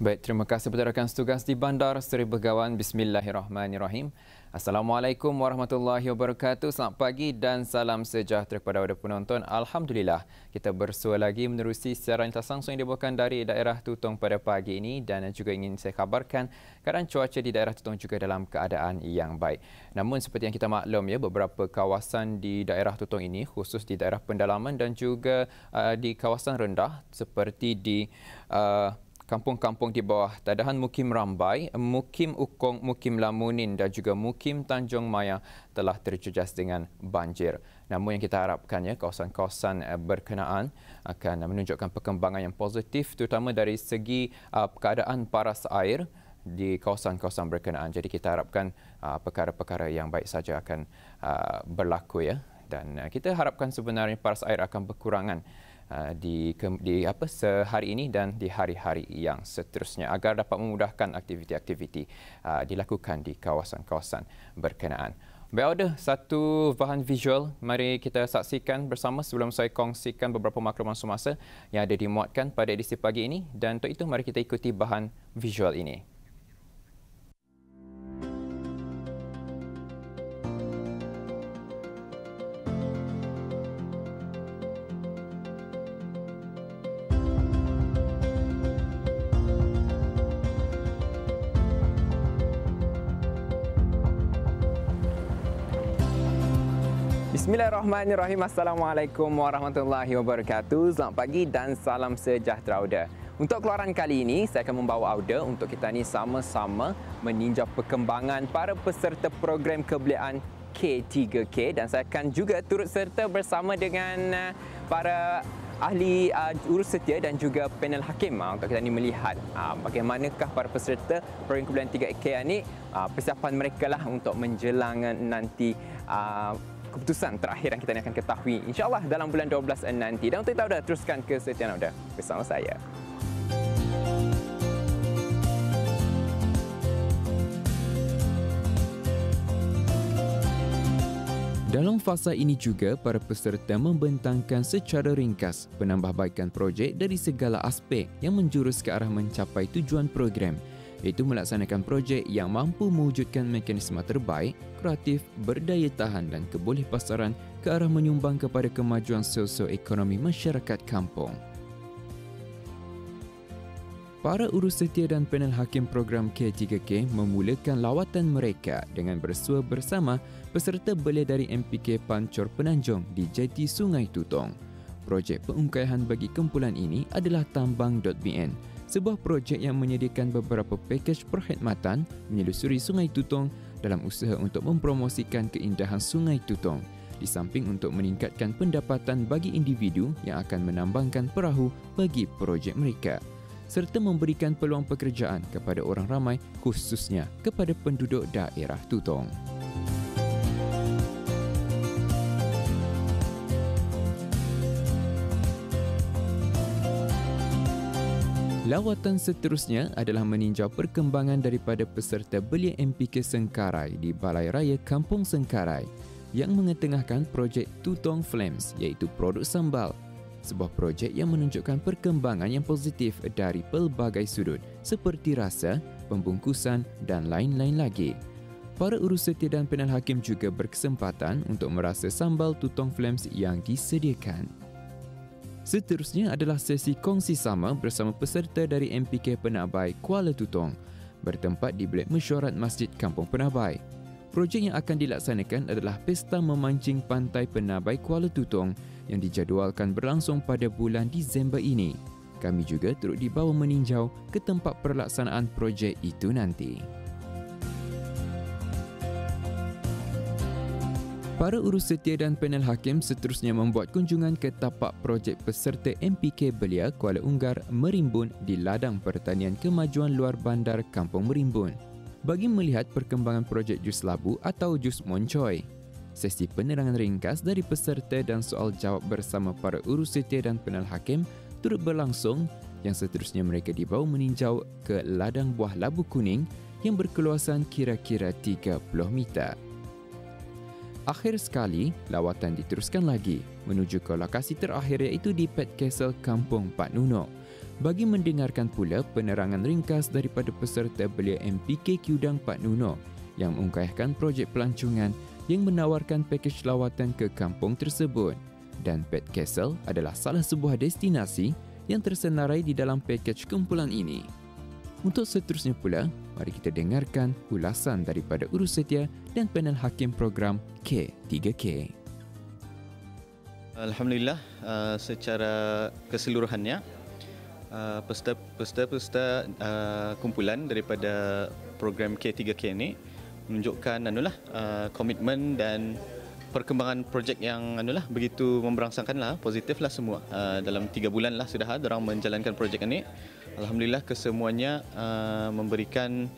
Baik, terima kasih kepada rakan setugas di Bandar Seri Begawan. Bismillahirrahmanirrahim. Assalamualaikum warahmatullahi wabarakatuh. Selamat pagi dan salam sejahtera kepada para penonton. Alhamdulillah, kita bersua lagi menerusi siaran langsung yang dibawakan dari daerah Tutong pada pagi ini, dan juga ingin saya kabarkan keadaan cuaca di daerah Tutong juga dalam keadaan yang baik. Namun seperti yang kita maklum ya, beberapa kawasan di daerah Tutong ini, khusus di daerah pendalaman dan juga di kawasan rendah seperti di kampung-kampung di bawah tadahan Mukim Rambai, Mukim Ukong, Mukim Lamunin dan juga Mukim Tanjung Maya telah terjejas dengan banjir. Namun yang kita harapkannya kawasan-kawasan berkenaan akan menunjukkan perkembangan yang positif, terutama dari segi keadaan paras air di kawasan-kawasan berkenaan. Jadi kita harapkan perkara-perkara yang baik saja akan berlaku ya, dan kita harapkan sebenarnya paras air akan berkurangan sehari ini dan di hari-hari yang seterusnya agar dapat memudahkan aktiviti-aktiviti dilakukan di kawasan-kawasan berkenaan. Baik, ada satu bahan visual, mari kita saksikan bersama sebelum saya kongsikan beberapa maklumat semasa yang ada dimuatkan pada edisi pagi ini, dan untuk itu mari kita ikuti bahan visual ini. Bismillahirrahmanirrahim. Assalamualaikum warahmatullahi wabarakatuh. Selamat pagi dan salam sejahtera Auda. Untuk keluaran kali ini, saya akan membawa Auda untuk kita ni sama-sama meninjau perkembangan para peserta program kebeliaan K3K, dan saya akan juga turut serta bersama dengan para ahli urus setia dan juga panel hakim untuk kita ni melihat bagaimanakah para peserta program kebeliaan 3K ini, persiapan mereka lah untuk menjelang nanti keputusan terakhir yang kita akan ketahui insya-Allah dalam bulan 12 nanti. Dan untuk itu Auda, teruskan kesetiaan Auda bersama saya. Dalam fasa ini juga, para peserta membentangkan secara ringkas penambahbaikan projek dari segala aspek yang menjurus ke arah mencapai tujuan program, iaitu melaksanakan projek yang mampu mewujudkan mekanisme terbaik, kreatif, berdaya tahan dan kebolehpasaran ke arah menyumbang kepada kemajuan sosioekonomi masyarakat kampung. Para urus setia dan panel hakim program K3K memulakan lawatan mereka dengan bersua bersama peserta belia dari MPK Pancor Penanjung di Jeti Sungai Tutong. Projek pengungkaian bagi kumpulan ini adalah Tambang.bn, sebuah projek yang menyediakan beberapa pakej perkhidmatan menyelusuri Sungai Tutong dalam usaha untuk mempromosikan keindahan Sungai Tutong, di samping untuk meningkatkan pendapatan bagi individu yang akan menambangkan perahu bagi projek mereka, serta memberikan peluang pekerjaan kepada orang ramai, khususnya kepada penduduk daerah Tutong. Lawatan seterusnya adalah meninjau perkembangan daripada peserta belia MPK Sengkarai di Balai Raya Kampung Sengkarai yang mengetengahkan projek Tutong Flames, iaitu produk sambal. Sebuah projek yang menunjukkan perkembangan yang positif dari pelbagai sudut seperti rasa, pembungkusan dan lain-lain lagi. Para urus setia dan panel hakim juga berkesempatan untuk merasa sambal Tutong Flames yang disediakan. Seterusnya adalah sesi kongsi sama bersama peserta dari MPK Penabai Kuala Tutong, bertempat di Bilik Mesyuarat Masjid Kampung Penabai. Projek yang akan dilaksanakan adalah Pesta Memancing Pantai Penabai Kuala Tutong yang dijadualkan berlangsung pada bulan Disember ini. Kami juga turut dibawa meninjau ke tempat perlaksanaan projek itu nanti. Para urus setia dan panel hakim seterusnya membuat kunjungan ke tapak projek peserta MPK Belia Kuala Unggar Merimbun di Ladang Pertanian Kemajuan Luar Bandar Kampung Merimbun bagi melihat perkembangan projek jus labu atau jus moncoy. Sesi penerangan ringkas dari peserta dan soal jawab bersama para urus setia dan panel hakim turut berlangsung, yang seterusnya mereka dibawa meninjau ke ladang buah labu kuning yang berkeluasan kira-kira 30 meter. Akhir sekali, lawatan diteruskan lagi menuju ke lokasi terakhir, iaitu di Pet Castle Kampung Pat Nuno. bagi mendengarkan pula penerangan ringkas daripada peserta belia MPK Kudang Pak Nuno yang mengungkapkan projek pelancongan yang menawarkan pakej lawatan ke kampung tersebut. Dan Pet Castle adalah salah sebuah destinasi yang tersenarai di dalam pakej kumpulan ini. Untuk seterusnya pula, mari kita dengarkan ulasan daripada Urus Setia dan panel hakim program K3K. Alhamdulillah, secara keseluruhannya peserta kumpulan daripada program K3K ini menunjukkan komitmen dan perkembangan projek yang begitu memberangsangkanlah, positiflah semua. Dalam 3 bulanlah sudah orang menjalankan projek ini. Alhamdulillah kesemuanya memberikan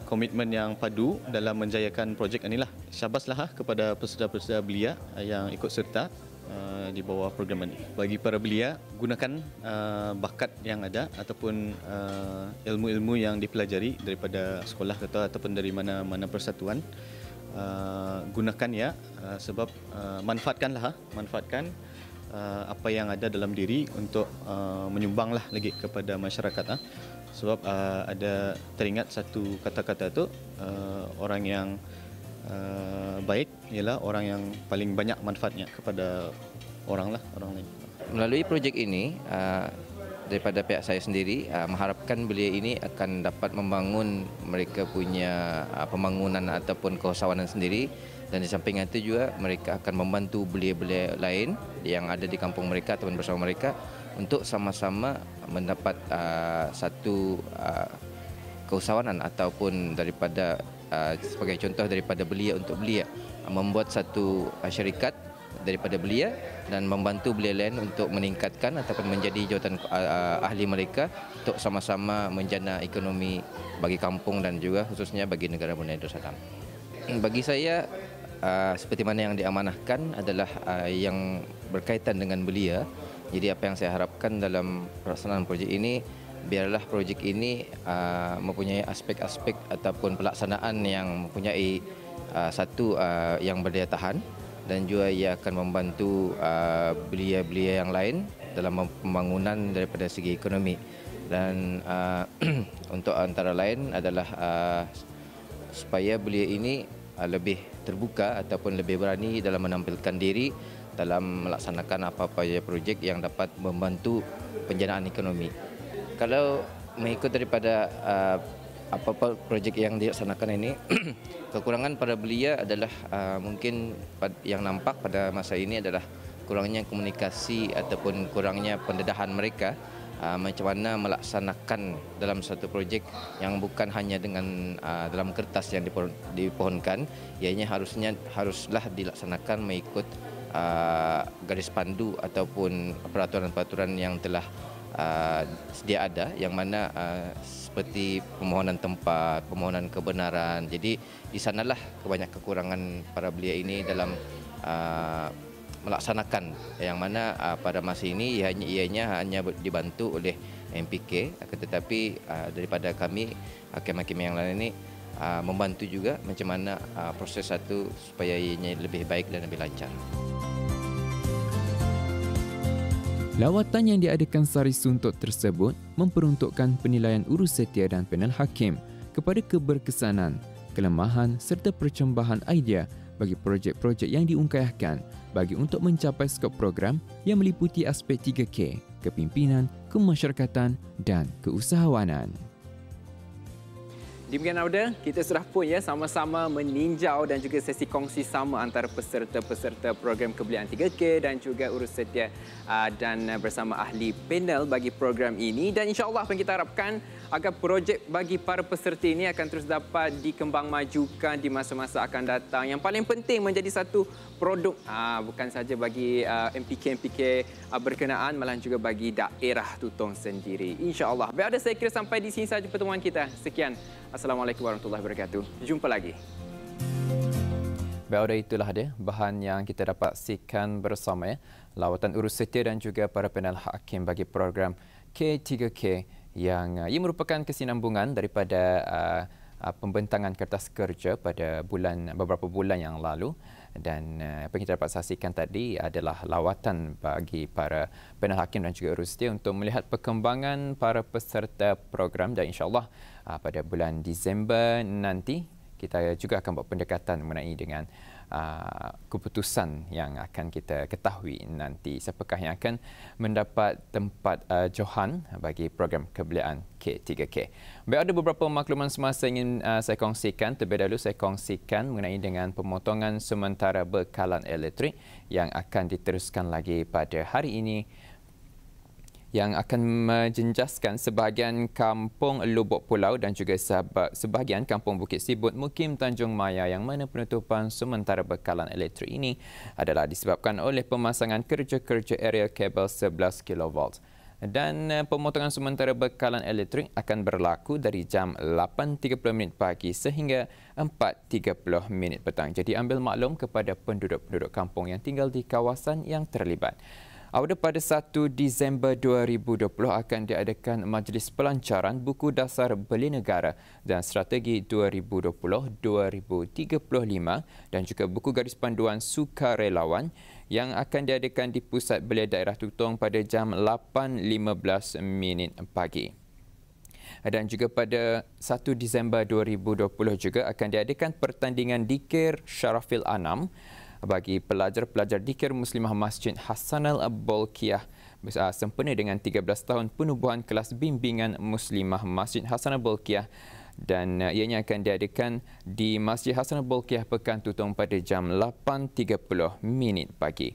komitmen yang padu dalam menjayakan projek inilah. Syabaslah kepada peserta-peserta belia yang ikut serta di bawah program ini. Bagi para belia, gunakan bakat yang ada ataupun ilmu-ilmu yang dipelajari daripada sekolah ataupun dari mana-mana persatuan. Gunakan ya, sebab manfaatkan apa yang ada dalam diri untuk menyumbanglah lagi kepada masyarakat. Sebab ada teringat satu kata-kata tu, orang yang baik ialah orang yang paling banyak manfaatnya kepada orang lain. Melalui projek ini, daripada pihak saya sendiri mengharapkan belia ini akan dapat membangun mereka punya pembangunan ataupun keusahawanan sendiri, dan di samping itu juga mereka akan membantu belia-belia lain yang ada di kampung mereka ataupun bersama mereka untuk sama-sama mendapat satu keusahawanan ataupun daripada sebagai contoh daripada belia untuk belia, membuat satu syarikat daripada belia dan membantu belia lain untuk meningkatkan ataupun menjadi jawatan ahli mereka untuk sama-sama menjana ekonomi bagi kampung dan juga khususnya bagi negara Brunei Darussalam. Bagi saya, seperti mana yang diamanahkan adalah yang berkaitan dengan belia. Jadi apa yang saya harapkan dalam pelaksanaan projek ini, biarlah projek ini mempunyai aspek-aspek ataupun pelaksanaan yang mempunyai satu yang berdaya tahan, dan juga ia akan membantu belia-belia yang lain dalam pembangunan daripada segi ekonomi. Dan untuk antara lain adalah supaya belia ini lebih terbuka ataupun lebih berani dalam menampilkan diri dalam melaksanakan apa-apa projek yang dapat membantu penjanaan ekonomi. Kalau mengikut daripada apa-apa projek yang dilaksanakan ini, kekurangan para belia adalah mungkin yang nampak pada masa ini adalah kurangnya komunikasi ataupun kurangnya pendedahan mereka macam mana melaksanakan dalam satu projek yang bukan hanya dengan dalam kertas yang dipohonkan, ianya haruslah dilaksanakan mengikut garis pandu ataupun peraturan-peraturan yang telah sedia ada, yang mana seperti permohonan tempat, permohonan kebenaran. Jadi di sanalah kebanyakan kekurangan para belia ini dalam melaksanakan, yang mana pada masa ini ianya hanya dibantu oleh MPK, tetapi daripada kami hakim-hakim yang lain ini membantu juga macam mana proses satu supaya ianya lebih baik dan lebih lancar. Lawatan yang diadakan Sari Suntuk tersebut memperuntukkan penilaian Urus Setia dan panel hakim kepada keberkesanan, kelemahan serta percambahan idea bagi projek-projek yang diungkayahkan bagi untuk mencapai skop program yang meliputi aspek 3K, kepimpinan, kemasyarakatan dan keusahawanan. Demikian Auda, kita sudah pun sama-sama meninjau dan juga sesi kongsi sama antara peserta-peserta program kebelian 3K dan juga Urus Setia dan bersama ahli panel bagi program ini. Dan insya-Allah apa yang kita harapkan agar projek bagi para peserta ini akan terus dapat dikembangmajukan di masa-masa akan datang. Yang paling penting menjadi satu produk bukan saja bagi MPK berkenaan, malah juga bagi daerah Tutong sendiri. Insya-Allah. Baik, saya kira sampai di sini saja pertemuan kita. Sekian. Assalamualaikum warahmatullahi wabarakatuh. Jumpa lagi. Baik, itulah dia bahan yang kita dapat saksikan bersama lawatan Urus Setia dan juga para panel hakim bagi program K3K yang ia merupakan kesinambungan daripada pembentangan kertas kerja pada beberapa bulan yang lalu, Dan apa yang kita dapat saksikan tadi adalah lawatan bagi para panel hakim dan juga urusdia untuk melihat perkembangan para peserta program, dan insyaAllah pada bulan Disember nanti kita juga akan buat pendekatan mengenai dengan keputusan yang akan kita ketahui nanti siapakah yang akan mendapat tempat johan bagi program kebeliaan K3K. Baik, ada beberapa makluman semasa ingin saya kongsikan. Terlebih dahulu saya kongsikan mengenai dengan pemotongan sementara bekalan elektrik yang akan diteruskan lagi pada hari ini, yang akan menjenjaskan sebahagian kampung Lubuk Pulau dan juga sebahagian kampung Bukit Sibut, Mukim Tanjung Maya, yang mana penutupan sementara bekalan elektrik ini adalah disebabkan oleh pemasangan kerja-kerja aerial kabel 11 kV. Dan pemotongan sementara bekalan elektrik akan berlaku dari jam 8.30 pagi sehingga 4.30 petang. Jadi ambil maklum kepada penduduk-penduduk kampung yang tinggal di kawasan yang terlibat. Pada 1 Disember 2020 akan diadakan Majlis Pelancaran Buku Dasar Belia Negara dan Strategi 2020-2035 dan juga buku garis panduan sukarelawan yang akan diadakan di Pusat Belia Daerah Tutong pada jam 8.15 pagi. Dan juga pada 1 Disember 2020 juga akan diadakan pertandingan Dikir Syarafil Anam bagi pelajar-pelajar Dikir Muslimah Masjid Hassanal Bolkiah sempena dengan 13 tahun penubuhan kelas bimbingan Muslimah Masjid Hassanal Bolkiah, dan ianya akan diadakan di Masjid Hassanal Bolkiah Pekan Tutong pada jam 8.30 pagi.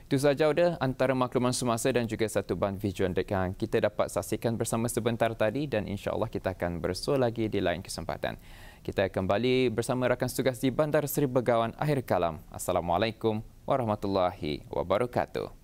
Itu sahaja antara makluman semasa dan juga satu band visual yang kita dapat saksikan bersama sebentar tadi, dan insya-Allah kita akan bersua lagi di lain kesempatan. Kita kembali bersama rakan tugas di Bandar Seri Begawan. Akhir kalam. Assalamualaikum warahmatullahi wabarakatuh.